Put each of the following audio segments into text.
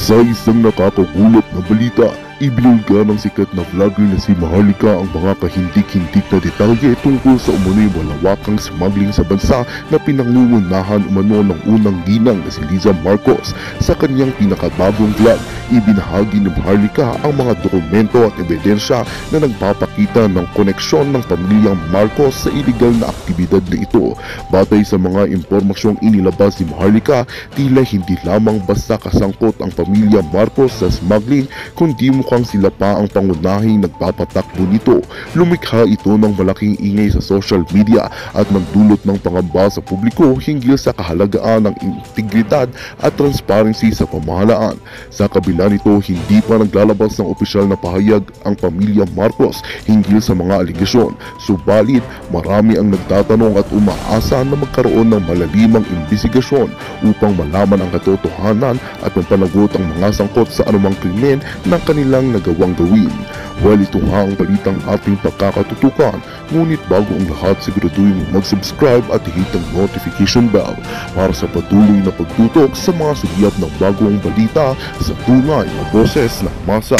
Sa isang nakakagulat na balita, ibinulga ng sikat na vlogger na si Maharlika ang mga kahindik-hindik na detalye tungkol sa umano'y malawakang smuggling sa bansa na pinangungunahan umano ng unang ginang na si Liza Marcos. Sa kanyang pinakabagong vlog, ibinahagi ni Maharlika ang mga dokumento at ebidensya na nagpapakita ng koneksyon ng pamilyang Marcos sa iligal na aktibidad na ito. Batay sa mga impormasyong inilabas ni Maharlika, tila hindi lamang basta kasangkot ang pamilya Marcos sa smuggling, kundi mukhang sila pa ang pangunahing nagpapatakbo nito. Lumikha ito ng malaking ingay sa social media at nagdulot ng pangamba sa publiko hinggil sa kahalagaan ng integridad at transparency sa pamahalaan. Sa kabila nito, hindi pa naglalabas ng opisyal na pahayag ang pamilya Marcos hinggil sa mga aligasyon. Subalit, marami ang nagtatanong at umaasa na magkaroon ng malalimang imbestigasyon upang malaman ang katotohanan at mapanagot ang mga sangkot sa anumang krimen na kanilang nagawang gawin. Well, ito nga ang balitang ating pagkakatutukan. Ngunit bago ang lahat, siguraduhin mo mag-subscribe at hit ang notification bell para sa patuloy na pagtutok sa mga sugyap ng bagong balita sa tunay na boses ng masa.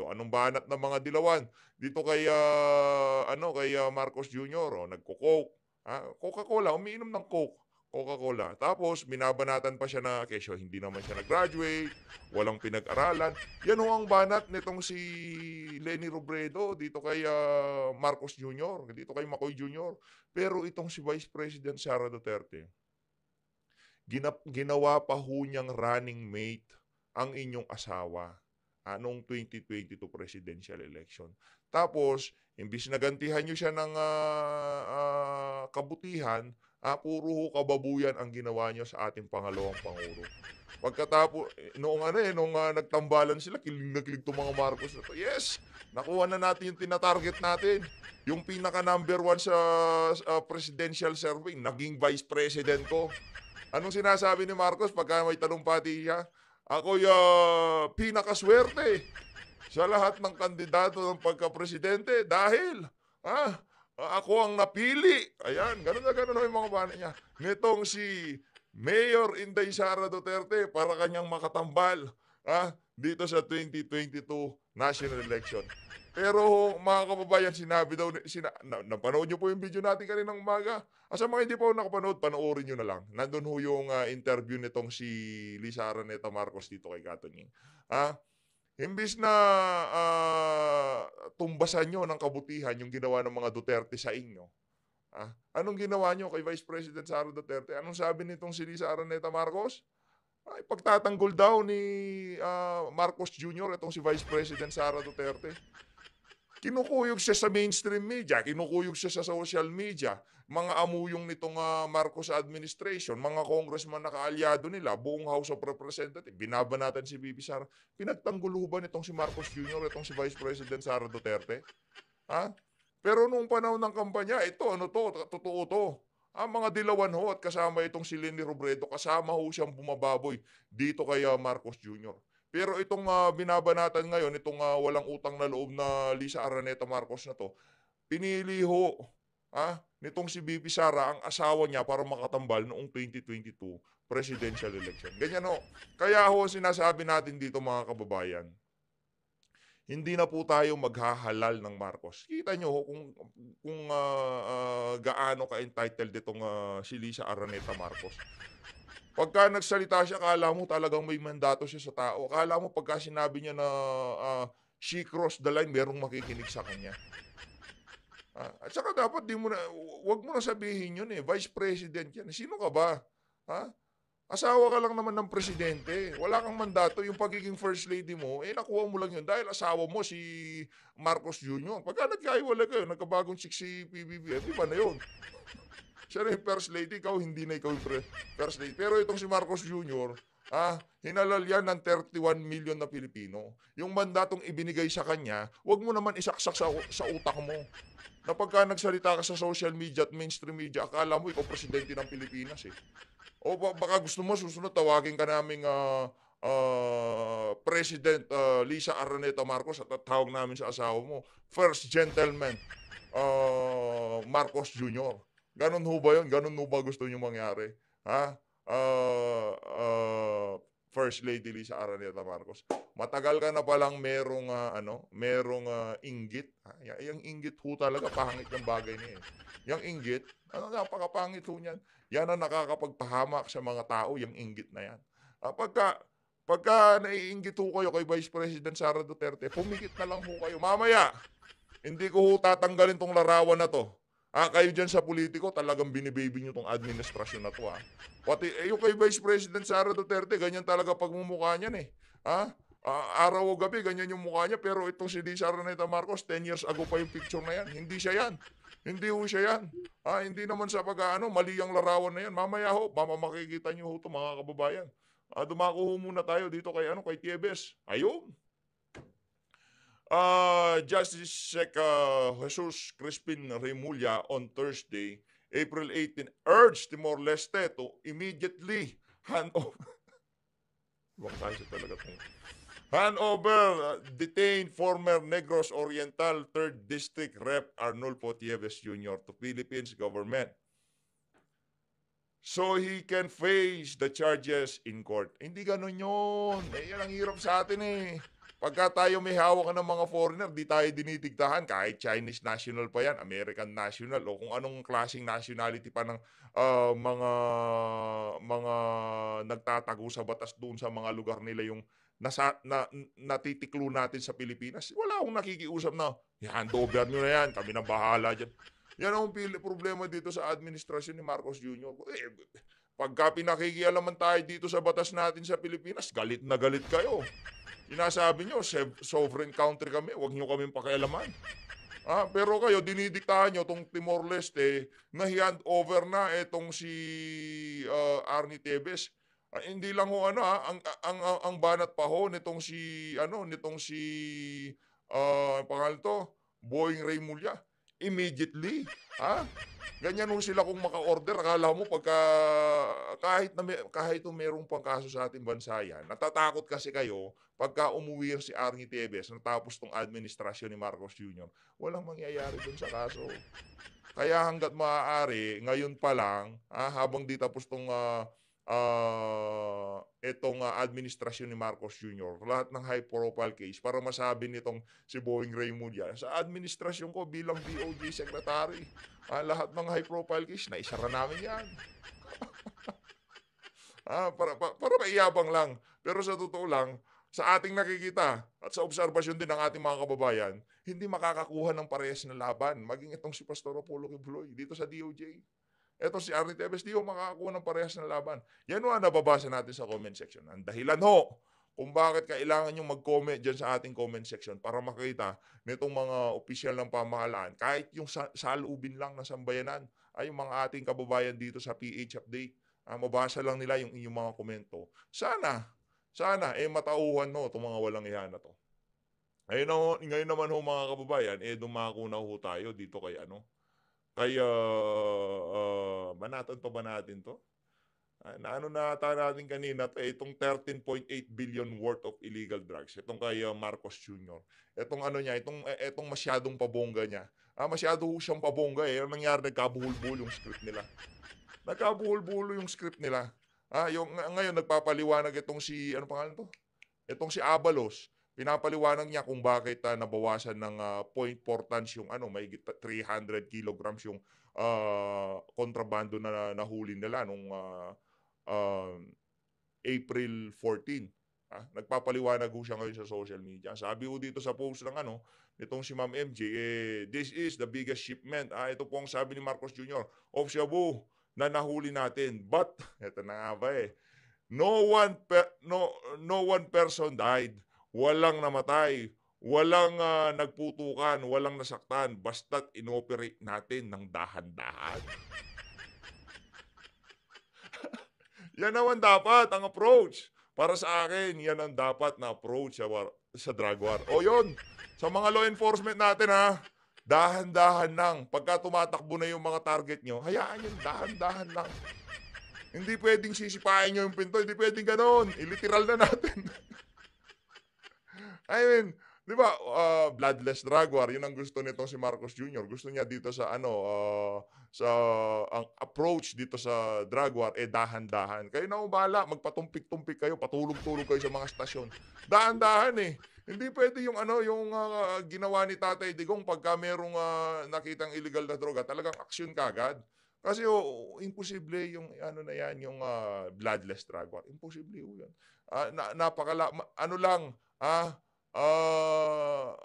Anong banat ng mga dilawan dito kay Marcos Jr. Nagko-coke, Coca-Cola, umiinom ng Coke, Coca-Cola. Tapos binabanatan pa siya na kesyo hindi naman siya nag-graduate, walang pinag-aralan. Yan ang banat nitong si Leni Robredo dito kay Marcos Jr., dito kay Macoy Jr. Pero itong si Vice President Sara Duterte, ginawa pa ho niyang running mate ang inyong asawa noong 2022 presidential election. Tapos, imbis nagantihan nyo siya ng kabutihan, puro ho kababuyan ang ginawa nyo sa ating pangalawang Pangulo. Pagkatapos, nung nagtambalan sila, kilig na kilig itong mga Marcos na to. Yes, nakuha na natin yung tinatarget natin. Yung pinaka number 1 sa presidential survey, naging vice president ko. Anong sinasabi ni Marcos pagka may talumpati siya? Ako'y pinakaswerte sa lahat ng kandidato ng pagka-presidente dahil ako ang napili. Ayan, ganun na yung mga bana niya. Nitong si Mayor Inday Sara Duterte para kanyang makatambal dito sa 2022 national election. Pero mga kababayan, sinabi daw, napanood nyo po yung video natin kaninang umaga. Sa mga hindi po nakapanood, panoorin nyo na lang. Nandun ho yung interview nitong si Liza Araneta Marcos dito kay Katunying. Imbis na tumbasan nyo ng kabutihan yung ginawa ng mga Duterte sa inyo, anong ginawa nyo kay Vice President Sara Duterte? Anong sabi nitong si Liza Araneta Marcos? Ay, pagtatanggol daw ni Marcos Jr. itong si Vice President Sara Duterte. Kinukuyog siya sa mainstream media, kinukuyog siya sa social media, mga amuyong nitong Marcos administration, mga congressman na kaalyado nila, buong House of Representatives, binabanatan si Bibi Sara. Pinagtanggol ba nitong si Marcos Jr., itong si Vice President Sara Duterte? Pero nung panahon ng kampanya, totoo to. Mga dilawan ho at kasama itong si Leni Robredo, kasama ho siyang bumababoy dito kay Marcos Jr. Pero itong binabanatan ngayon, itong walang utang na loob na Liza Araneta Marcos na to, pinili ho nitong si Bibi Sara ang asawa niya para makatambal noong 2022 presidential election. Ganyan ho. Kaya ho sinasabi natin dito mga kababayan, hindi na po tayo maghahalal ng Marcos. Kita nyo ho kung gaano ka-entitled itong si Liza Araneta Marcos. Pagka nagsalita siya, akala mo talagang may mandato siya sa tao. Akala mo pagka sinabi niya na she crossed the line, merong makikinig sa kanya. At saka dapat wag mo na sabihin yun Vice President yan. Sino ka ba? Asawa ka lang naman ng presidente. Wala kang mandato. Yung pagiging first lady mo, nakuha mo lang yun dahil asawa mo si Marcos Jr. Pagka nagkaiwala kayo, nagkabagong chick si PBBM, di ba na yun? Siya na yung first lady, ikaw hindi na ikaw yung first lady. Pero itong si Marcos Jr., hinalal yan ng 31 million na Pilipino. Yung mandatong ibinigay sa kanya, wag mo naman isaksak sa utak mo. Na pagka nagsalita ka sa social media at mainstream media, akala mo ikaw presidente ng Pilipinas O baka gusto mo susunod tawagin ka naming President Lisa Araneta Marcos at tawag namin sa asawa mo, First Gentleman Marcos Jr. Ganun ho ba yun? Ganun ho ba gusto nyo mangyari? Ha? First Lady Lisa Araneta Marcos. Matagal ka na palang merong inggit. Yung inggit ho talaga pangit ng bagay niya. Yung inggit, napakapangit ho niyan. Yan ang nakakapagpahamak sa mga tao, yung inggit na yan. Pagka naiinggit ho kayo kay Vice President Sara Duterte, pumikit na lang ho kayo. Mamaya, hindi ko ho tatanggalin tong larawan na to. Kayo dyan sa politiko, talagang binibaby nyo tong administrasyon na to. Pati yung kay Vice President Sara Duterte, ganyan talaga pagmumukha niyan eh. Araw o gabi, ganyan yung mukha niya. Pero itong si Lisa Araneta Marcos, 10 years ago pa yung picture na yan. Hindi siya yan. Hindi ho siya yan. Hindi naman sa mali ang larawan na yan. Mamaya ho, makikita nyo ho ito mga kababayan. Dumako ho muna tayo dito kay Tiebes. Ayun. Justice Sec Jesus Crispin Remulla on Thursday, April 18, urged Timor-Leste to immediately hand over detained former Negros Oriental 3rd District Rep Arnulfo Tieves Jr. to Philippines government so he can face the charges in court. Hindi ganun yun. Yan ang hirap sa atin eh. Pagka tayo may hawak ng mga foreigner, di tayo dinidigtahan. Kahit Chinese national pa yan, American national, o kung anong klaseng nationality pa ng mga nagtatago sa batas doon sa mga lugar nila yung natitiklo natin sa Pilipinas. Wala akong nakikiusap na, hand-over nyo na yan, kami na bahala dyan. Yan ang problema dito sa administrasyon ni Marcos Jr. Pagka pinakikialaman tayo dito sa batas natin sa Pilipinas, galit na galit kayo. Sinasabi nyo, sovereign country kami, huwag nyo kaming pakialaman. Pero kayo, dinidiktahan nyo itong Timor-Leste na hand over na itong si Arnie Tevez. Hindi lang ho ang banat pa ho nitong si pangalan to, Boying Remulla. Immediately. Ganyan ho sila kung maka-order. Akala mo kahit merong pangkaso sa ating bansa yan, natatakot kasi kayo pagka umuwi si Arnie Tevez natapos tong administrasyon ni Marcos Jr. Walang mangyayari dun sa kaso. Kaya hanggat maaari, ngayon pa lang, habang di tapos tong administrasyon ni Marcos Jr., lahat ng high-profile case para masabi nitong si Boying Remulla, sa administrasyon ko bilang DOJ Secretary, lahat ng high-profile case, naisara namin yan. Para maiyabang lang. Pero sa totoo lang, sa ating nakikita at sa obserbasyon din ng ating mga kababayan, hindi makakakuha ng parehas na laban. Maging itong si Pastor Apollo Kibuloy dito sa DOJ. Ito si Arnie Tevez, di ho makakakuha ng parehas na laban. Yan ho ang nababasa natin sa comment section. Ang dahilan ho kung bakit kailangan nyo mag-comment dyan sa ating comment section para makita nitong mga opisyal ng pamahalaan, kahit yung saloobin lang ng sambayanan, ay yung mga ating kababayan dito sa PH Update. Mabasa lang nila yung inyong mga komento. Sana, matauhan no itong mga walang iyan na to. Ngayon naman ho mga kababayan, dumako na ho tayo dito kay banatan pa ba natin to? Naano na natin kanina, itong 13.8 billion worth of illegal drugs. Itong kay Marcos Jr. Itong itong masyadong pabongga niya. Masyado siyang pabongga eh. Ang nangyari, nagkabuhol-buhol yung script nila. Ngayon nagpapaliwanag itong si, ano pangalan to? Itong si Abalos. Pinapaliwanag niya kung bakit nabawasan ng 0.4 tons yung may 300 kilograms yung kontrabando na nahuli nila nung April 14. Nagpapaliwanag ho siya ngayon sa social media. Sabi ho dito sa post ng nitong si Ma'am MJ, this is the biggest shipment. Ito po ang sabi ni Marcos Jr. of Shabu na nahuli natin. But, ito na nga ba no one person died. Walang namatay, walang nagputukan, walang nasaktan, basta't inoperate natin ng dahan-dahan. Yan naman dapat ang approach. Para sa akin, yan ang dapat na approach sa drug war. O yun, sa mga law enforcement natin dahan-dahan lang. Pagka tumatakbo na yung mga target nyo, hayaan yun, dahan-dahan lang. Hindi pwedeng sisipain nyo yung pinto. Hindi pwedeng ganon. Iliteral na natin. I mean, di ba, bloodless drug war, yun ang gusto nito si Marcos Jr. Gusto niya dito sa sa ang approach dito sa drug war, dahan-dahan. Kayo na ubala, magpatumpik-tumpik kayo, patulog-tulog kayo sa mga stasyon. Dahan-dahan eh. Hindi pwede yung yung ginawa ni Tatay Digong pagka merong nakitang illegal na droga, talagang aksyon kagad. Kasi imposible yung na yan, yung bloodless drug war. Imposible yun. Ano lang, Ah,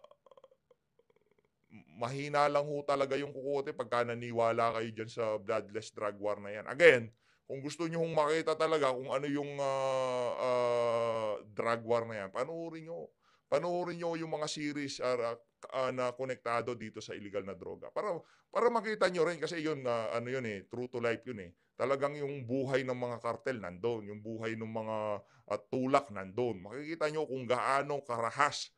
mahina lang ho talaga yung kukote pagka naniwala kayo dyan sa bloodless drug war na yan. Again, kung gusto nyo hong makita talaga kung ano yung drug war na yan, panoorin nyo. Panoorin nyo yung mga series na konektado dito sa illegal na droga. Para makita nyo rin kasi yun, yun true to life yun eh. Talagang yung buhay ng mga kartel nandun, yung buhay ng mga tulak nandun. Makikita nyo kung gaano karahas,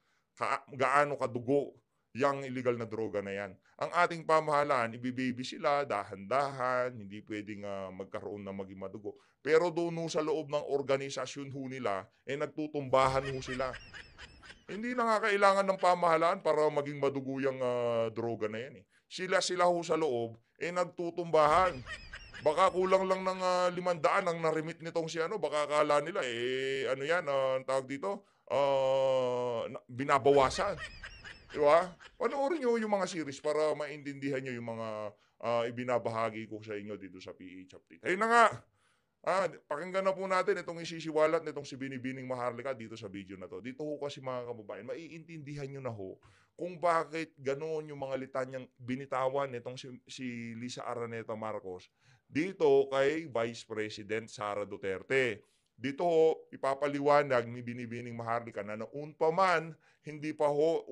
gaano kadugo yung illegal na droga na yan. Ang ating pamahalaan, ibibaby sila, dahan-dahan, hindi pwedeng magkaroon ng maging madugo. Pero doon sa loob ng organisasyon ho nila, nagtutumbahan ho sila. Hindi na nga kailangan ng pamahalaan para maging madugo yung droga na yan eh. Sila ho sa loob, nagtutumbahan. Baka kulang lang ng 500 ang narimit nitong si baka akala nila ang tawag dito, binabawasan. Di ba? Panoorin nyo yung mga series para maintindihan nyo yung mga ibinabahagi ko sa inyo dito sa PH Update. Ayun na nga, pakinggan na po natin itong isisiwalat nitong si Binibining Maharlika dito sa video na to. Dito ho kasi mga kababayan, maiintindihan nyo na ho kung bakit ganoon yung mga litanyang binitawan nitong si Lisa Araneta Marcos dito kay Vice President Sara Duterte. Dito ho, ipapaliwanag ni Binibining Maharlika na noon pa man, hindi pa ho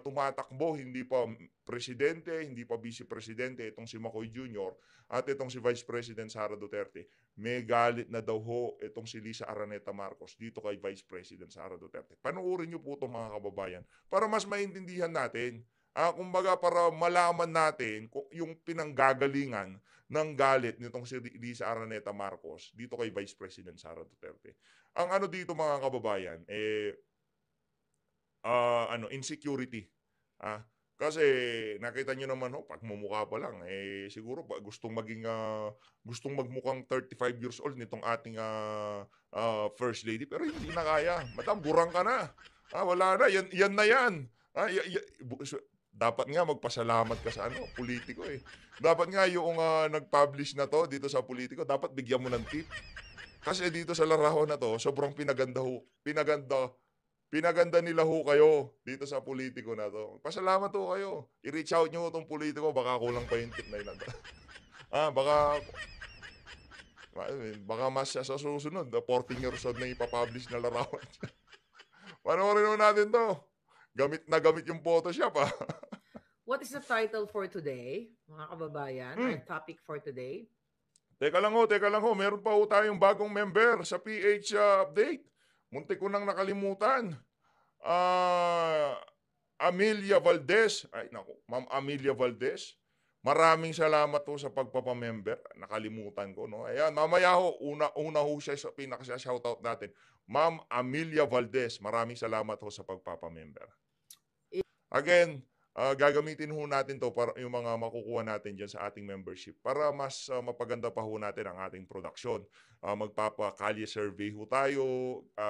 tumatakbo, hindi pa presidente, hindi pa vice-presidente itong si Macoy Jr. at itong si Vice President Sara Duterte. May galit na daw ho itong si Lisa Araneta Marcos dito kay Vice President Sara Duterte. Panoorin niyo po itong mga kababayan para mas maintindihan natin. Kumbaga para malaman natin yung pinanggagalingan ng galit nitong si Lisa Araneta Marcos dito kay Vice President Sara Duterte. Ang dito mga kababayan, insecurity. Kasi nakita nyo naman pagmumukha pa lang, siguro gustong magmukhang 35 years old nitong ating First Lady, pero hindi na kaya. Madam, burang ka na. Wala na, yan na yan. Dapat nga magpasalamat ka sa politiko eh. Dapat nga yung nag-publish na to dito sa politiko, dapat bigyan mo ng tip. Kasi dito sa larawan na to, sobrang pinaganda nila ho kayo dito sa politiko na to. Pasalamat ho kayo. I-reach out nyo itong politiko, baka kulang pa yung tip na yun. Baka mas sa susunod, 14 years old na ipapublish na larawan. Panoorin ho natin to. Gamit yung Photoshop What is the title for today, mga kababayan? Our topic for today? Teka lang ho. Meron pa ho tayong bagong member sa PH Update. Muntik ko nang nakalimutan. Amelia Valdez. Ay, naku. Ma'am Amelia Valdez. Maraming salamat ho sa pagpapamember. Nakalimutan ko, no? Ayan, mamaya ho, una ho siya sa pinaka-shoutout natin. Ma'am Amelia Valdez, maraming salamat ho sa pagpapamember. Again, gagamitin ho natin to para yung mga makukuha natin dyan sa ating membership para mas mapaganda pa ho natin ang ating production. Magpapakalye survey ho tayo,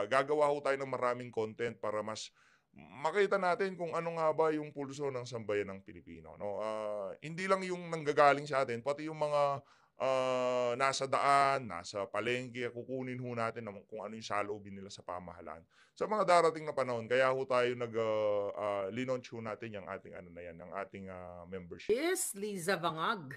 gagawa ho tayo ng maraming content para mas makita natin kung ano nga ba yung pulso ng sambayan ng Pilipino. No? Hindi lang yung nanggagaling sa atin, pati yung mga nasa daan, nasa palengke, kukunin ho natin kung ano yung saloobin nila sa pamahalaan. Sa mga darating na panahon, kaya ho tayo linonch ho natin yung ating ang ating membership. Yes, Liza Bangag.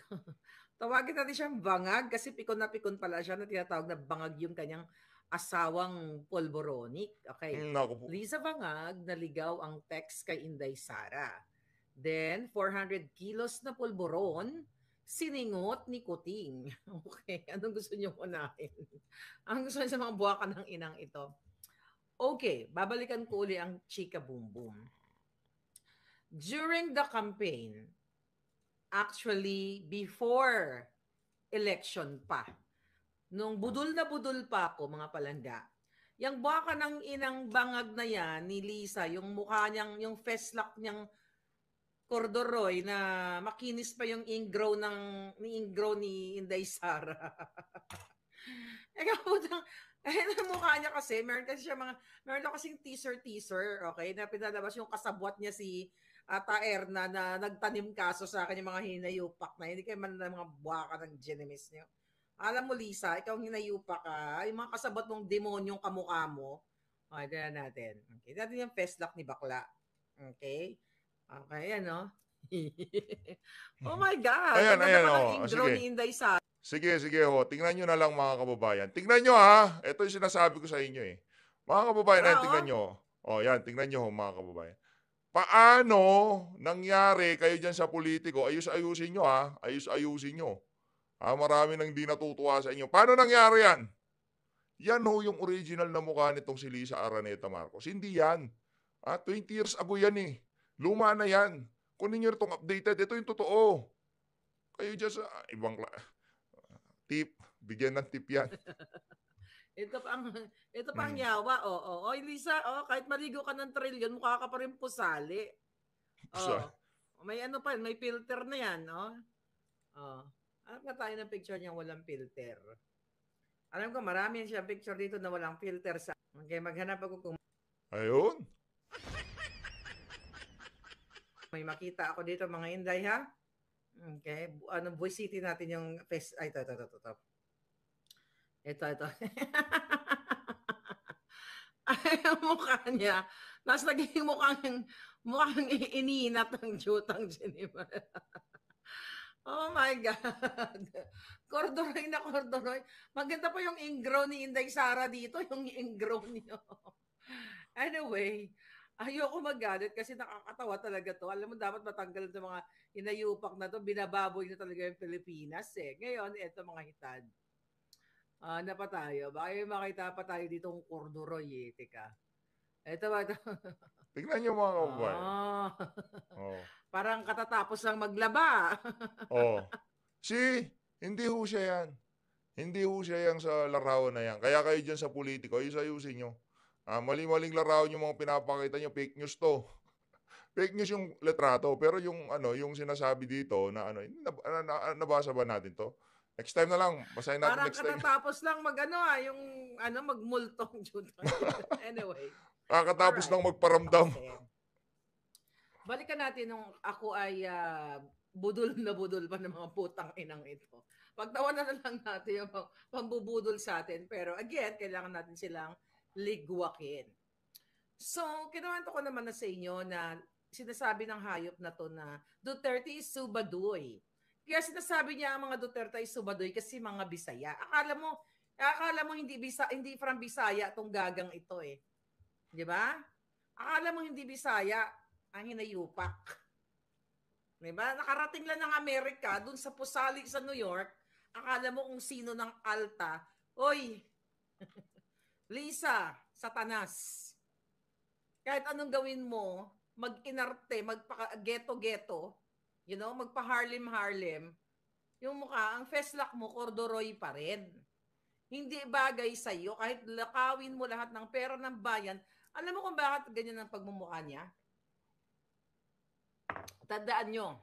Tawagin natin siyang Bangag kasi pikon na pikon pala siya na tinatawag na Bangag yung kanyang asawang polboronic. Okay. Liza Bangag, naligaw ang text kay Inday Sara. Then, 400 kilos na polboron, siningot ni Kuting. Okay, anong gusto niyo unahin? Anong gusto niyo sa mga buwakan ng inang ito? Okay, babalikan ko uli ang Chika Boom Boom. During the campaign, actually before election pa, nung budol na budol pa ako, mga palangga, yung baka ng inang bangag na yan, ni Lisa, yung mukha niyang, yung feslak niyang corduroy na makinis pa yung ingrow ni Inday Sara. Ang mukha niya kasi, meron daw kasing teaser, okay, na pinalabas yung kasabwat niya si Ata Erna na nagtanim kaso sa akin yung mga hinayupak na, hindi kayo man ng mga buwaka ng genemis niyo. Alam mo, Lisa, ikaw ang hinayupak ka, yung mga kasabot mong demonyong kamukha mo. Okay, tignan natin. Okay, natin yung feslak ni bakla. Okay? Okay, ano? Oh my God! Ayan, Intro sige. ni Inday Sara. Sige, ho. Tingnan nyo na lang mga kababayan. Tingnan nyo ha. Ito yung sinasabi ko sa inyo eh. Mga kababayan, ayan, tingnan nyo. Yan, tingnan nyo mga kababayan. Paano nangyari kayo dyan sa politiko? Ayusin nyo ha. Ayusin nyo. Marami nang di natutuwa sa inyo. Paano nangyari yan? Yan ho yung original na mukha nitong si Lisa Araneta Marcos. Hindi yan. 20 years ago yan eh. Luma na yan. Kunin nyo itong updated. Ito yung totoo. Kayo dyan sa ibang tip. Bigyan ng tip yan. Ito pa ang yawa. Oy, Lisa, kahit maligo ka ng trilyon, mukha ka pa rin pusali. May ano pa, may filter na yan, no? Alam ka tayo ng picture niyang walang filter. Alam ko, marami siya picture dito na walang filter sa... Okay, maghanap ako kung... Ayun. May makita ako dito, mga Inday, ha? Okay, voice city natin yung face... Ay, ito. Ito. Ay, ang mukha niya. Tapos naging mukhang ininat ng jutang Jennifer. Oh my God. Corduroy. Maganda pa yung ingrow ni Inday Sara dito, yung ingrow niyo. Anyway, ayoko magalit kasi nakakatawa talaga to. Alam mo, dapat matanggal sa mga inayupak na to. Binababoy na talaga yung Pilipinas eh. Ngayon, eto mga hitad. Na pa tayo. Baka yung makita pa tayo ditong corduroy eh. Teka. Ito ba ito? Tignan nyo mga kababayan. Parang katatapos lang maglaba. Hindi ho siya yan. Hindi ho siya yan sa larawan na yan. Kaya kayo dyan sa politiko, ayusin nyo. Mali-maling larawan yung mga pinapakita nyo, fake news to. Fake news yung letrato, pero yung sinasabi dito na nabasa ba natin to? Next time na lang, basahin natin parang next time. Parang katatapos lang magmultong Anyway. Kakatapos lang magparamdam. Balikan natin nung ako ay budol pa ng mga putang inang ito. Pagtawanan na lang natin yung pambubudol sa atin. Pero again, kailangan natin silang ligwakin. So, kinuwento ko naman na sa inyo na sinasabi ng hayop na to na Duterte is subadoy. Kaya sinasabi niya ang mga Duterte ay subadoy kasi mga Bisaya. Akala mo hindi from Bisaya tong gagang ito eh. 'Di ba? Akala mo hindi Bisaya ang hinayupak. 'Di ba? Nakarating lang ng Amerika dun sa pusali sa New York. Akala mo kung sino ng Alta. Oy. Lisa, Satanas. Kahit anong gawin mo, mag-inarte, magpa-geto-geto, magpa-Harlem, yung mukha, ang feslak mo, corduroy pa rin. Hindi bagay sa'yo, kahit lakawin mo lahat ng pera ng bayan. Alam mo kung bakit ganyan ang pagmumukha niya? Tandaan nyo,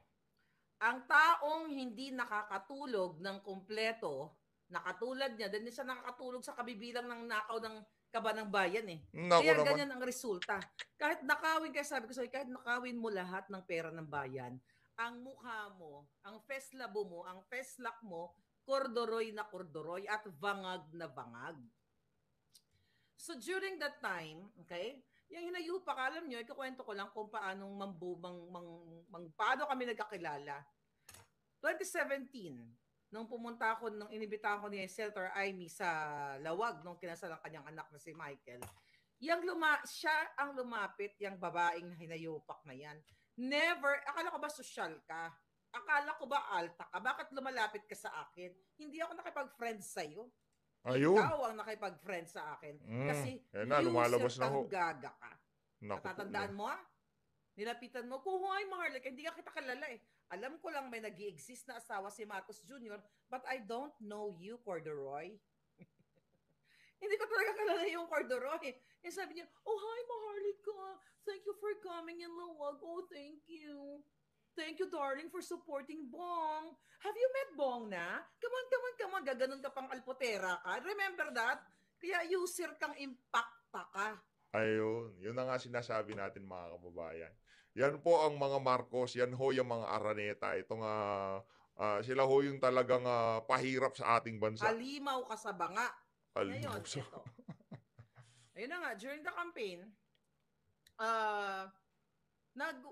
ang taong hindi nakakatulog ng kumpleto, nakatulad niya, dahil siya nakakatulog sa kabibilang ng nakaw ng kaba ng bayan eh. Kaya ganyan ang resulta. Kahit nakawin, sabi ko sa'yo, kahit nakawin mo lahat ng pera ng bayan, ang mukha mo, ang feslabo mo, ang feslak mo, corduroy na corduroy at bangag na bangag. So during that time, okay, yung hinayupak, alam nyo, ikakwento ko lang kung paanong paano kami nagkakilala. 2017, nung pumunta ako, nung inibitahan ko ni Senator Amy sa Lawag, nung kinasal ang kanyang anak na si Michael, siya ang lumapit, yung babaeng hinayupak na yan. Never, akala ko ba sosyal ka? Akala ko ba alta ka? Bakit lumalapit ka sa akin? Hindi ako nakipag-friend sa'yo. Ayun. Ikaw ang nakipag-friend sa akin. Kasi lumalabas na ho. Gaga ka. Natatandaan mo Nilapitan mo, kuhuay Maharlika, hindi ka kita kalala eh. Alam ko lang may nag-i-exist na asawa si Marcos Jr., but I don't know you, Corduroy. Hindi ko talaga kilala yung Cordoroy. Yung sabi niya, oh, hi, Maharlika. Thank you for coming in Lawag. Oh, thank you. Thank you, darling, for supporting Bong. Have you met Bong na? Come on, come on, come on. Gaganon ka pang alpotera ka. Remember that? Kaya user kang impacta ka. Ayun. Yun na nga sinasabi natin mga kababayan. Yan po ang mga Marcos. Yan ho yung mga Araneta. Itong sila ho yung talagang pahirap sa ating bansa. Halimaw ka sa banga. Ngayon, Almusok. ito. Ayun na nga, during the campaign,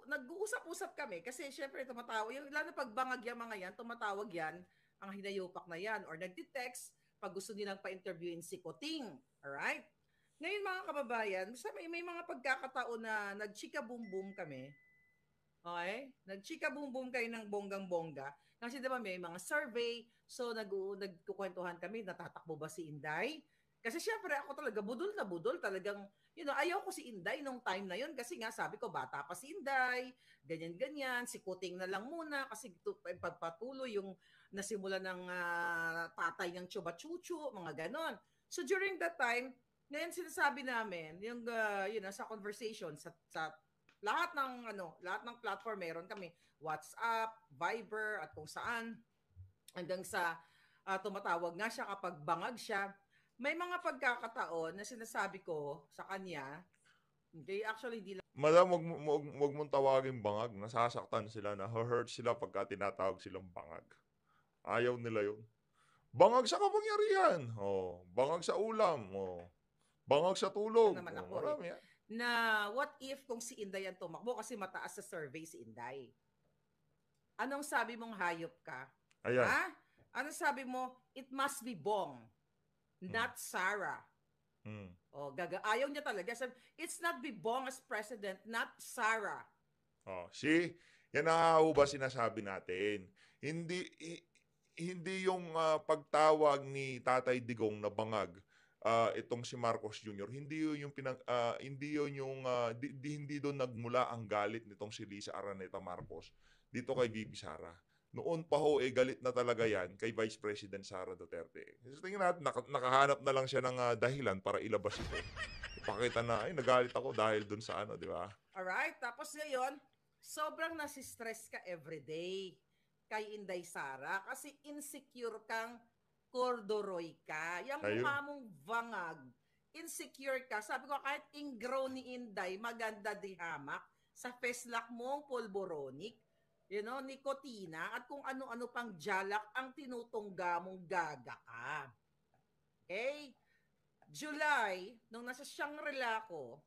nag-uusap-usap kami kasi syempre tumatawag, yung lalo pag bangag yung mga yan, tumatawag yan, ang hinayupak na yan, or nagdi-text pag gusto nilang pa-interviewin si Kuting. Alright? Ngayon mga kababayan, may mga pagkakataon na nag-chika-boom-boom kami. Okay? Nag-chika-boom-boom kayo ng bonggang-bongga. Kasi diba may mga survey, so nagkukwentuhan kami, natatakbo ba si Inday? Kasi syempre ako talaga, budol na budol, talagang, ayaw ko si Inday nung time na yun kasi nga sabi ko, bata pa si Inday, ganyan-ganyan, si Kuting na lang muna kasi pagpatuloy yung nasimula ng tatay ng Chuba-Chuchu, mga ganon. So during that time, ngayon sinasabi namin, yung sa conversation, sa lahat ng platform meron kami, WhatsApp, Viber, at kung saan, hanggang sa tumatawag nga siya kapag bangag siya. May mga pagkakataon na sinasabi ko sa kanya, okay, actually hindi lang. Madam, wag mong tawagin bangag. Nasasaktan sila, na-hurt sila pagka tinatawag silang bangag. Ayaw nila yun. Bangag sa kapangyarihan. Oh, bangag sa ulam. Oh, bangag sa tulog. Naman ako, marami yan. Na what if kung si Inday ang tumakbo kasi mataas sa survey si Inday. Anong sabi mong hayop ka? Ayan. Ha? Anong sabi mo? It must be Bong. Not Sarah. Oh, ayaw niya talaga. It's not be Bong as president, not Sarah. Oh, see? Yan na ba sinasabi natin. Hindi yung pagtawag ni Tatay Digong na bangag itong si Marcos Jr. Hindi doon nagmula ang galit nitong si Lisa Araneta Marcos dito kay VP Sara. Noon pa ho, galit na talaga yan kay Vice President Sara Duterte. So, tingnan natin, nakahanap na lang siya ng dahilan para ilabas ito. Ipakita na, nagalit ako dahil dun sa di ba? Alright, tapos ngayon, sobrang nasistress ka everyday kay Inday Sara kasi insecure kang Cordoroy ka. Yung mukha mong bangag, insecure ka. Sabi ko, kahit ingrow ni Inday, maganda di hamak sa feslak mong polboronic. Nikotina, at kung ano-ano pang jalak ang tinutungga mong gaga ka. Okay? July, nung nasa Shangri-La ko,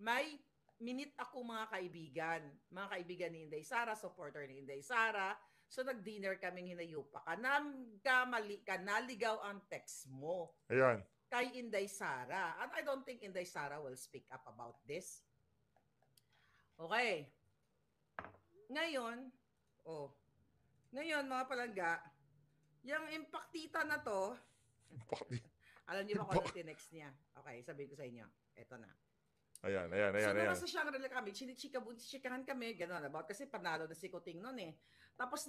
may minute ako mga kaibigan ni Inday Sara, supporter ni Inday Sara. So nag-dinner kaming hinayupa ka. Nagkamali ka, naligaw ang text mo. Ayan. Kay Inday Sara. And I don't think Inday Sara will speak up about this. Okay. Ngayon mga palangga, yung impactita na to, alam niyo ba kung ano tinext niya? Okay, sabihin ko sa inyo. Ito na. Ayan. So, nasa Shangri-La kami, chikahan kami, gano'n, about kasi panalo na si Kuting noon eh. Tapos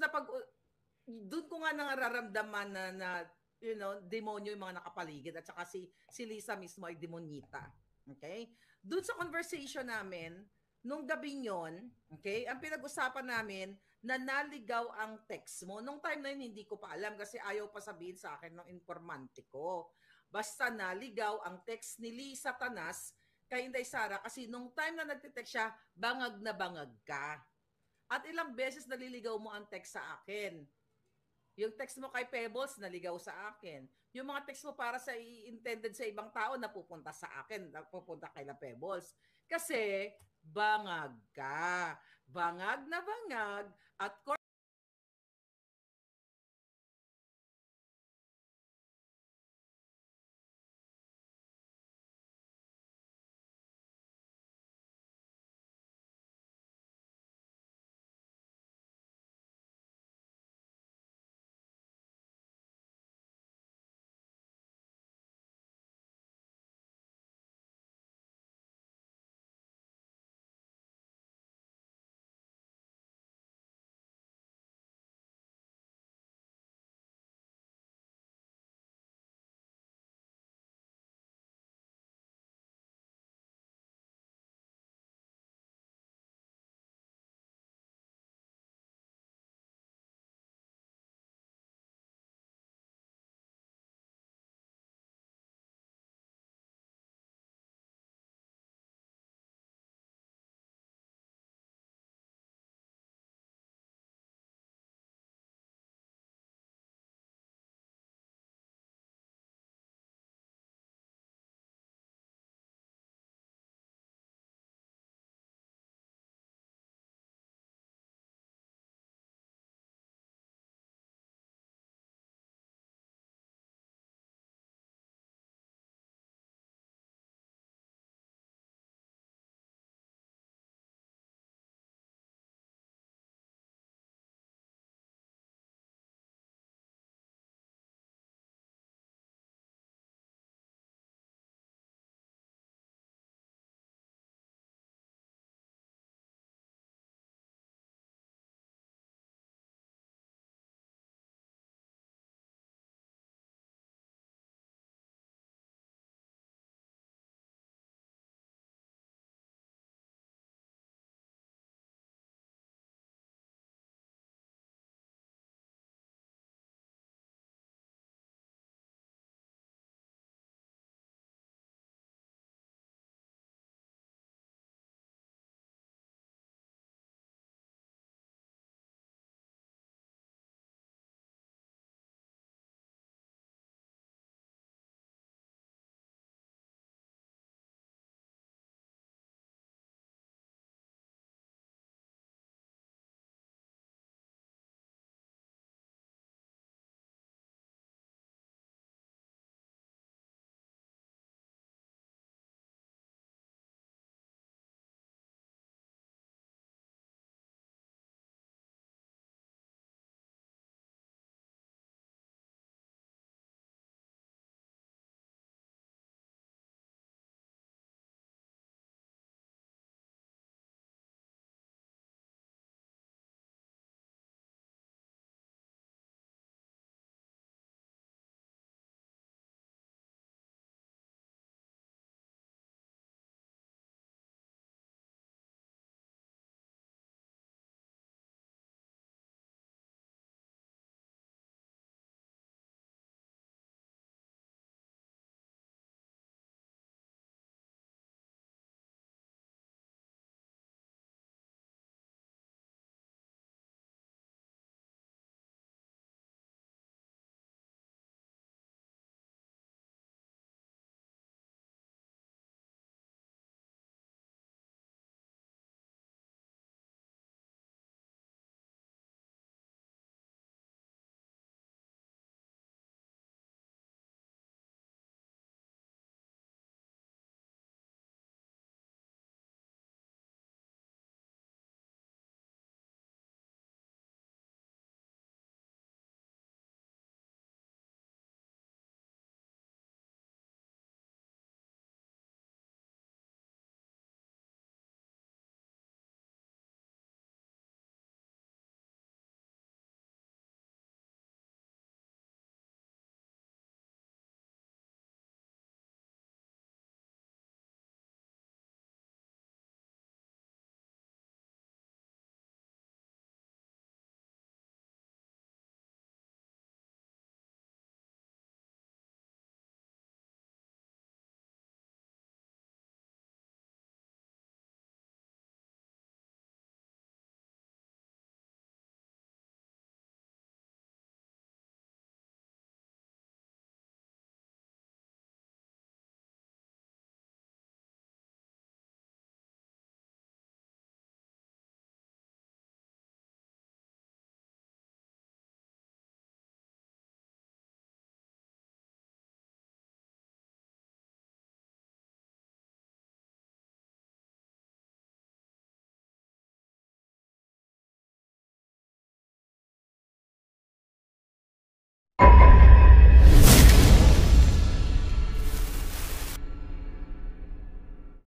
doon ko nga nararamdaman na demonyo yung mga nakapaligid at saka si Lisa mismo ay demonyita. Okay? Doon sa conversation namin, nung gabi yon, okay, ang pinag-usapan namin, na naligaw ang text mo. Nung time na yun, hindi ko pa alam kasi ayaw pa sabihin sa akin ng informante ko. Basta naligaw ang text ni Lisa Tanas kay Inday Sara kasi nung time na nagtitext siya, bangag na bangag ka. At ilang beses naliligaw mo ang text sa akin. Yung text mo kay Pebbles, naligaw sa akin. Yung mga text mo para sa intended sa ibang tao, napupunta sa akin, napupunta kay la Pebbles. Kasi, bangag ka. Bangag na bangag at